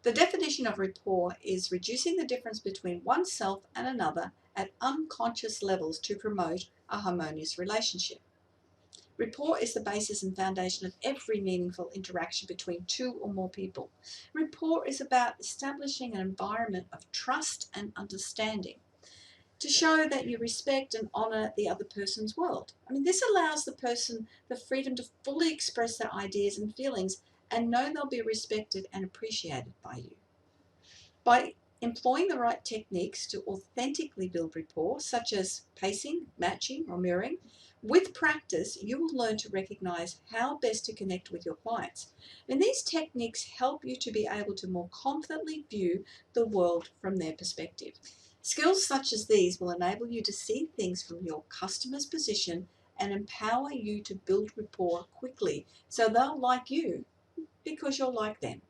The definition of rapport is reducing the difference between oneself and another at unconscious levels to promote a harmonious relationship. Rapport is the basis and foundation of every meaningful interaction between two or more people. Rapport is about establishing an environment of trust and understanding to show that you respect and honour the other person's world. This allows the person the freedom to fully express their ideas and feelings and know they'll be respected and appreciated by you. By employing the right techniques to authentically build rapport, such as pacing, matching, or mirroring, with practice, you will learn to recognize how best to connect with your clients. And these techniques help you to be able to more confidently view the world from their perspective. Skills such as these will enable you to see things from your customer's position and empower you to build rapport quickly so they'll like you because you're like them.